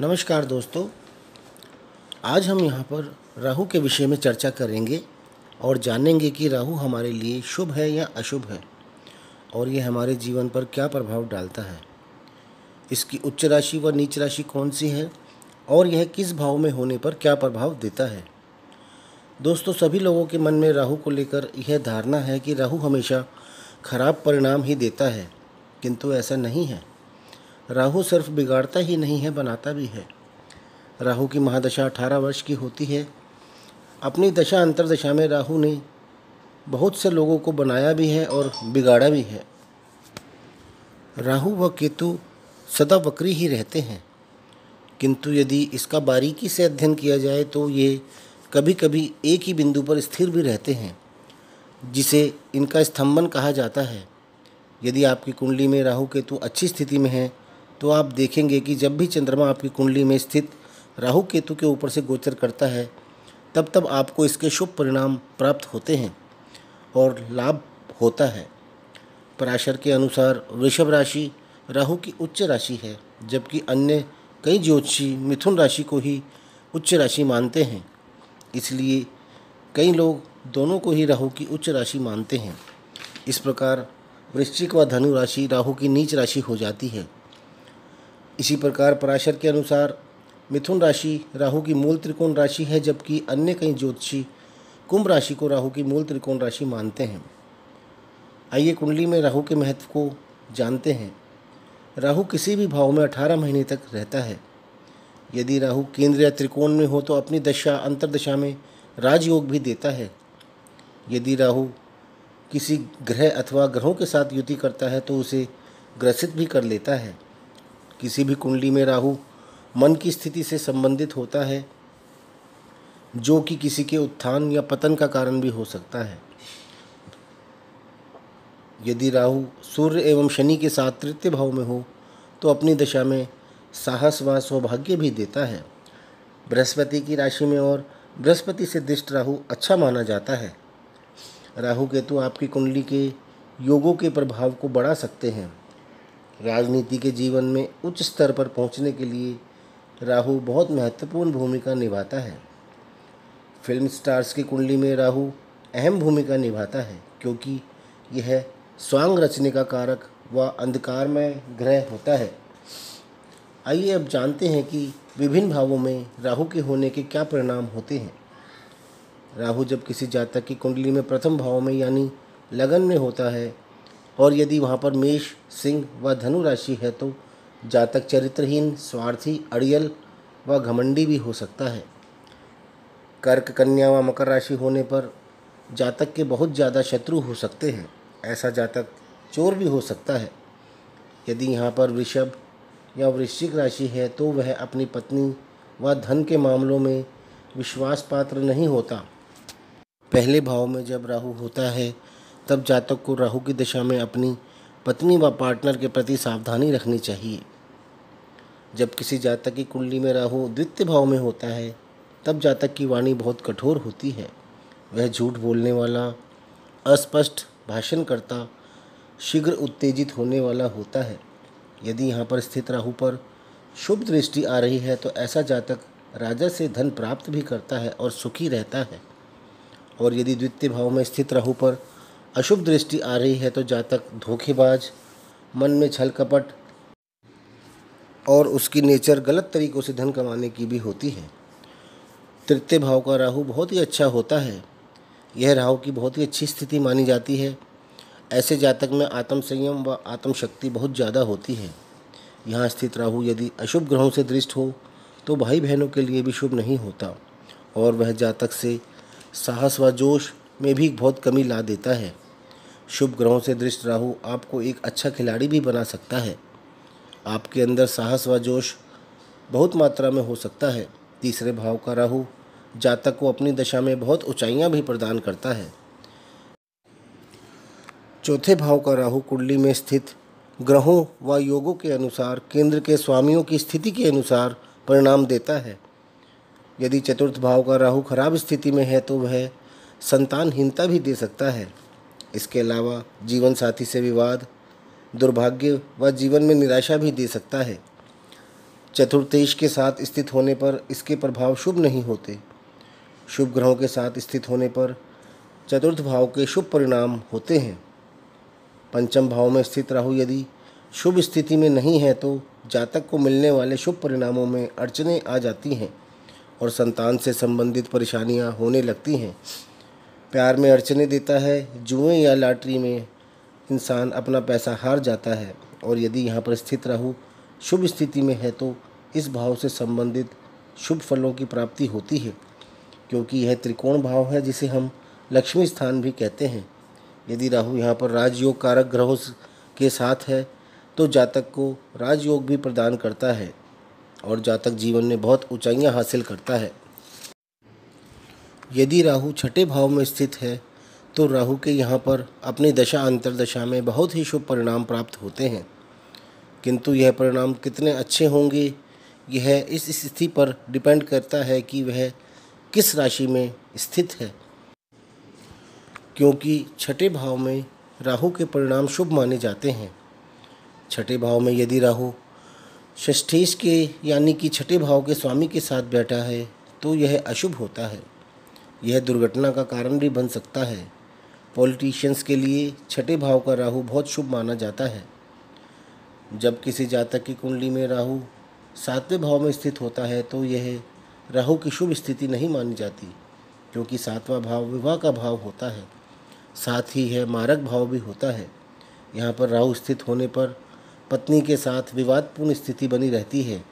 नमस्कार दोस्तों, आज हम यहाँ पर राहु के विषय में चर्चा करेंगे और जानेंगे कि राहु हमारे लिए शुभ है या अशुभ है और ये हमारे जीवन पर क्या प्रभाव डालता है। इसकी उच्च राशि व नीच राशि कौन सी है और यह किस भाव में होने पर क्या प्रभाव देता है। दोस्तों, सभी लोगों के मन में राहु को लेकर यह धारणा है कि राहु हमेशा खराब परिणाम ही देता है, किंतु ऐसा नहीं है। राहु सिर्फ बिगाड़ता ही नहीं है, बनाता भी है। राहु की महादशा 18 वर्ष की होती है। अपनी दशा अंतर्दशा में राहु ने बहुत से लोगों को बनाया भी है और बिगाड़ा भी है। राहु व केतु सदा वक्री ही रहते हैं, किंतु यदि इसका बारीकी से अध्ययन किया जाए तो ये कभी कभी एक ही बिंदु पर स्थिर भी रहते हैं, जिसे इनका स्तंभन कहा जाता है। यदि आपकी कुंडली में राहु केतु अच्छी स्थिति में है तो आप देखेंगे कि जब भी चंद्रमा आपकी कुंडली में स्थित राहु केतु के ऊपर से गोचर करता है तब तब आपको इसके शुभ परिणाम प्राप्त होते हैं और लाभ होता है। पराशर के अनुसार वृषभ राशि राहु की उच्च राशि है, जबकि अन्य कई ज्योतिषी मिथुन राशि को ही उच्च राशि मानते हैं। इसलिए कई लोग दोनों को ही राहु की उच्च राशि मानते हैं। इस प्रकार वृश्चिक व धनु राशि राहु की नीच राशि हो जाती है। इसी प्रकार पराशर के अनुसार मिथुन राशि राहु की मूल त्रिकोण राशि है, जबकि अन्य कई ज्योतिषी कुंभ राशि को राहु की मूल त्रिकोण राशि मानते हैं। आइए कुंडली में राहु के महत्व को जानते हैं। राहु किसी भी भाव में 18 महीने तक रहता है। यदि राहु केंद्र या त्रिकोण में हो तो अपनी दशा अंतर्दशा में राजयोग भी देता है। यदि राहु किसी ग्रह अथवा ग्रहों के साथ युति करता है तो उसे ग्रसित भी कर लेता है। किसी भी कुंडली में राहु मन की स्थिति से संबंधित होता है, जो कि किसी के उत्थान या पतन का कारण भी हो सकता है। यदि राहु सूर्य एवं शनि के साथ तृतीय भाव में हो तो अपनी दशा में साहस व सौभाग्य भी देता है। बृहस्पति की राशि में और बृहस्पति से दिष्ट राहु अच्छा माना जाता है। राहु केतु आपकी कुंडली के योगों के प्रभाव को बढ़ा सकते हैं। राजनीति के जीवन में उच्च स्तर पर पहुंचने के लिए राहु बहुत महत्वपूर्ण भूमिका निभाता है। फिल्म स्टार्स की कुंडली में राहु अहम भूमिका निभाता है, क्योंकि यह स्वांग रचने का कारक व अंधकारमय ग्रह होता है। आइए अब जानते हैं कि विभिन्न भावों में राहु के होने के क्या परिणाम होते हैं। राहु जब किसी जातक की कुंडली में प्रथम भाव में यानी लगन में होता है और यदि वहाँ पर मेष, सिंह व धनु राशि है तो जातक चरित्रहीन, स्वार्थी, अड़ियल व घमंडी भी हो सकता है। कर्क, कन्या व मकर राशि होने पर जातक के बहुत ज़्यादा शत्रु हो सकते हैं। ऐसा जातक चोर भी हो सकता है। यदि यहाँ पर वृषभ या वृश्चिक राशि है तो वह अपनी पत्नी व धन के मामलों में विश्वास पात्र नहीं होता। पहले भाव में जब राहु होता है तब जातक को राहु की दशा में अपनी पत्नी व पार्टनर के प्रति सावधानी रखनी चाहिए। जब किसी जातक की कुंडली में राहु द्वितीय भाव में होता है तब जातक की वाणी बहुत कठोर होती है। वह झूठ बोलने वाला, अस्पष्ट भाषण करता, शीघ्र उत्तेजित होने वाला होता है। यदि यहाँ पर स्थित राहु पर शुभ दृष्टि आ रही है तो ऐसा जातक राजा से धन प्राप्त भी करता है और सुखी रहता है। और यदि द्वितीय भाव में स्थित राहु पर अशुभ दृष्टि आ रही है तो जातक धोखेबाज, मन में छल कपट और उसकी नेचर गलत तरीक़ों से धन कमाने की भी होती है। तृतीय भाव का राहु बहुत ही अच्छा होता है। यह राहु की बहुत ही अच्छी स्थिति मानी जाती है। ऐसे जातक में आत्म संयम व आत्म शक्ति बहुत ज़्यादा होती है। यहाँ स्थित राहु यदि अशुभ ग्रहों से दृष्ट हो तो भाई बहनों के लिए भी शुभ नहीं होता और वह जातक से साहस व जोश में भी बहुत कमी ला देता है। शुभ ग्रहों से दृष्ट राहु आपको एक अच्छा खिलाड़ी भी बना सकता है। आपके अंदर साहस व जोश बहुत मात्रा में हो सकता है। तीसरे भाव का राहु जातक को अपनी दशा में बहुत ऊंचाइयां भी प्रदान करता है। चौथे भाव का राहु कुंडली में स्थित ग्रहों व योगों के अनुसार केंद्र के स्वामियों की स्थिति के अनुसार परिणाम देता है। यदि चतुर्थ भाव का राहु खराब स्थिति में है तो वह संतानहीनता भी दे सकता है। इसके अलावा जीवन साथी से विवाद, दुर्भाग्य व जीवन में निराशा भी दे सकता है। चतुर्थेश के साथ स्थित होने पर इसके प्रभाव शुभ नहीं होते। शुभ ग्रहों के साथ स्थित होने पर चतुर्थ भाव के शुभ परिणाम होते हैं। पंचम भाव में स्थित राहु यदि शुभ स्थिति में नहीं है तो जातक को मिलने वाले शुभ परिणामों में अड़चनें आ जाती हैं और संतान से संबंधित परेशानियां होने लगती हैं। प्यार में अड़चनें देता है। जुए या लॉटरी में इंसान अपना पैसा हार जाता है। और यदि यहाँ पर स्थित राहु शुभ स्थिति में है तो इस भाव से संबंधित शुभ फलों की प्राप्ति होती है, क्योंकि यह त्रिकोण भाव है जिसे हम लक्ष्मी स्थान भी कहते हैं। यदि राहु यहाँ पर राजयोग कारक ग्रहों के साथ है तो जातक को राजयोग भी प्रदान करता है और जातक जीवन में बहुत ऊंचाइयां हासिल करता है। यदि राहु छठे भाव में स्थित है तो राहु के यहाँ पर अपनी दशा अंतर्दशा में बहुत ही शुभ परिणाम प्राप्त होते हैं, किंतु यह परिणाम कितने अच्छे होंगे यह इस स्थिति पर डिपेंड करता है कि वह किस राशि में स्थित है, क्योंकि छठे भाव में राहु के परिणाम शुभ माने जाते हैं। छठे भाव में यदि राहु षष्ठेश के यानी कि छठे भाव के स्वामी के साथ बैठा है तो यह अशुभ होता है। यह दुर्घटना का कारण भी बन सकता है। पॉलिटिशियंस के लिए छठे भाव का राहु बहुत शुभ माना जाता है। जब किसी जातक की कुंडली में राहु सातवें भाव में स्थित होता है तो यह राहु की शुभ स्थिति नहीं मानी जाती, क्योंकि सातवां भाव विवाह का भाव होता है, साथ ही यह मारक भाव भी होता है। यहाँ पर राहु स्थित होने पर पत्नी के साथ विवादपूर्ण स्थिति बनी रहती है।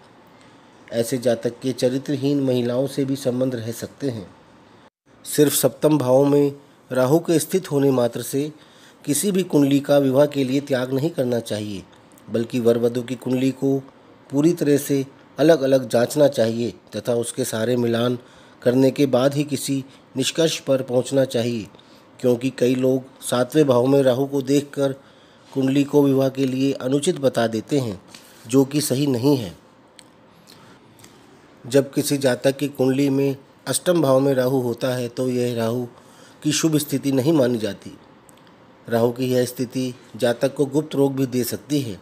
ऐसे जातक के चरित्रहीन महिलाओं से भी संबंध रह सकते हैं। सिर्फ सप्तम भाव में राहु के स्थित होने मात्र से किसी भी कुंडली का विवाह के लिए त्याग नहीं करना चाहिए, बल्कि वर वधू की कुंडली को पूरी तरह से अलग अलग जांचना चाहिए तथा उसके सारे मिलान करने के बाद ही किसी निष्कर्ष पर पहुंचना चाहिए, क्योंकि कई लोग सातवें भाव में राहु को देखकर कुंडली को विवाह के लिए अनुचित बता देते हैं, जो कि सही नहीं है। जब किसी जातक की कुंडली में अष्टम भाव में राहु होता है तो यह राहु की शुभ स्थिति नहीं मानी जाती। राहु की यह स्थिति जातक को गुप्त रोग भी दे सकती है।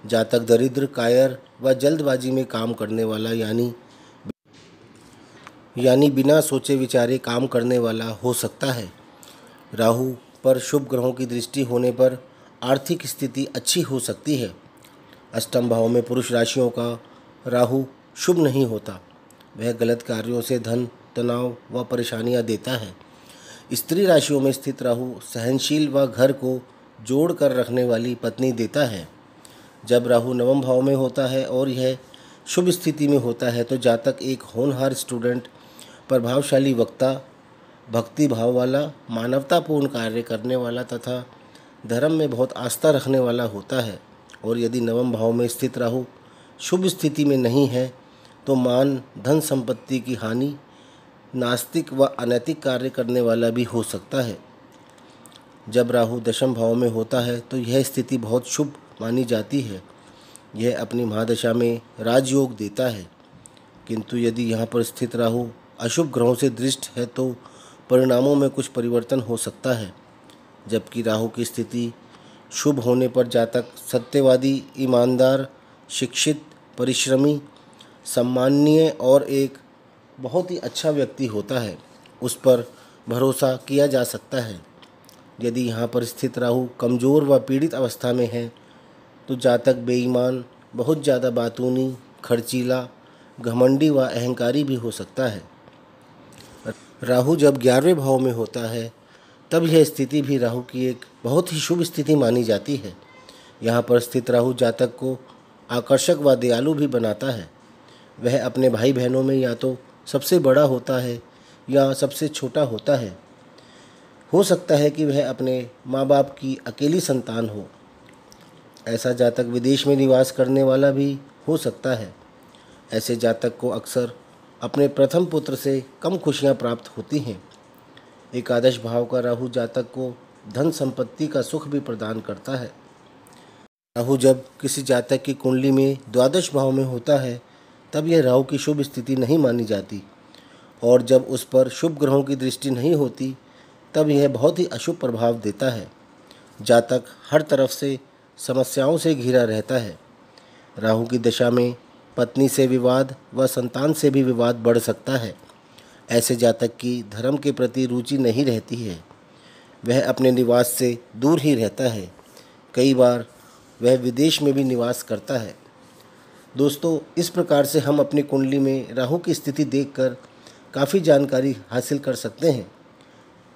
जातक दरिद्र, कायर व जल्दबाजी में काम करने वाला यानी बिना सोचे विचारे काम करने वाला हो सकता है। राहु पर शुभ ग्रहों की दृष्टि होने पर आर्थिक स्थिति अच्छी हो सकती है। अष्टम भाव में पुरुष राशियों का राहु शुभ नहीं होता। वह गलत कार्यों से धन, तनाव व परेशानियां देता है। स्त्री राशियों में स्थित राहु सहनशील व घर को जोड़ कर रखने वाली पत्नी देता है। जब राहु नवम भाव में होता है और यह शुभ स्थिति में होता है तो जातक एक होनहार स्टूडेंट, प्रभावशाली वक्ता, भक्ति भाव वाला, मानवतापूर्ण कार्य करने वाला तथा धर्म में बहुत आस्था रखने वाला होता है। और यदि नवम भाव में स्थित राहु शुभ स्थिति में नहीं है तो मान, धन संपत्ति की हानि, नास्तिक व अनैतिक कार्य करने वाला भी हो सकता है। जब राहु दशम भाव में होता है तो यह स्थिति बहुत शुभ मानी जाती है। यह अपनी महादशा में राजयोग देता है, किंतु यदि यहाँ पर स्थित राहु अशुभ ग्रहों से दृष्ट है तो परिणामों में कुछ परिवर्तन हो सकता है। जबकि राहु की स्थिति शुभ होने पर जातक सत्यवादी, ईमानदार, शिक्षित, परिश्रमी, सम्माननीय और एक बहुत ही अच्छा व्यक्ति होता है। उस पर भरोसा किया जा सकता है। यदि यहाँ पर स्थित राहु कमज़ोर व पीड़ित अवस्था में है तो जातक बेईमान, बहुत ज़्यादा बातूनी, खर्चीला, घमंडी व अहंकारी भी हो सकता है। राहु जब 11वें भाव में होता है तब यह स्थिति भी राहु की एक बहुत ही शुभ स्थिति मानी जाती है। यहाँ पर स्थित राहु जातक को आकर्षक व दयालु भी बनाता है। वह अपने भाई बहनों में या तो सबसे बड़ा होता है या सबसे छोटा होता है। हो सकता है कि वह अपने माँ बाप की अकेली संतान हो। ऐसा जातक विदेश में निवास करने वाला भी हो सकता है। ऐसे जातक को अक्सर अपने प्रथम पुत्र से कम खुशियाँ प्राप्त होती हैं। एकादश भाव का राहु जातक को धन संपत्ति का सुख भी प्रदान करता है। राहु जब किसी जातक की कुंडली में द्वादश भाव में होता है तब यह राहु की शुभ स्थिति नहीं मानी जाती, और जब उस पर शुभ ग्रहों की दृष्टि नहीं होती तब यह बहुत ही अशुभ प्रभाव देता है। जातक हर तरफ से समस्याओं से घिरा रहता है। राहु की दशा में पत्नी से विवाद व संतान से भी विवाद बढ़ सकता है। ऐसे जातक की धर्म के प्रति रुचि नहीं रहती है, वह अपने निवास से दूर ही रहता है। कई बार वह विदेश में भी निवास करता है। दोस्तों, इस प्रकार से हम अपनी कुंडली में राहु की स्थिति देखकर काफ़ी जानकारी हासिल कर सकते हैं।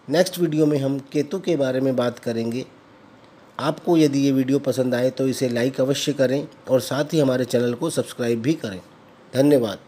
नेक्स्ट वीडियो में हम केतु के बारे में बात करेंगे। आपको यदि ये वीडियो पसंद आए तो इसे लाइक अवश्य करें और साथ ही हमारे चैनल को सब्सक्राइब भी करें। धन्यवाद।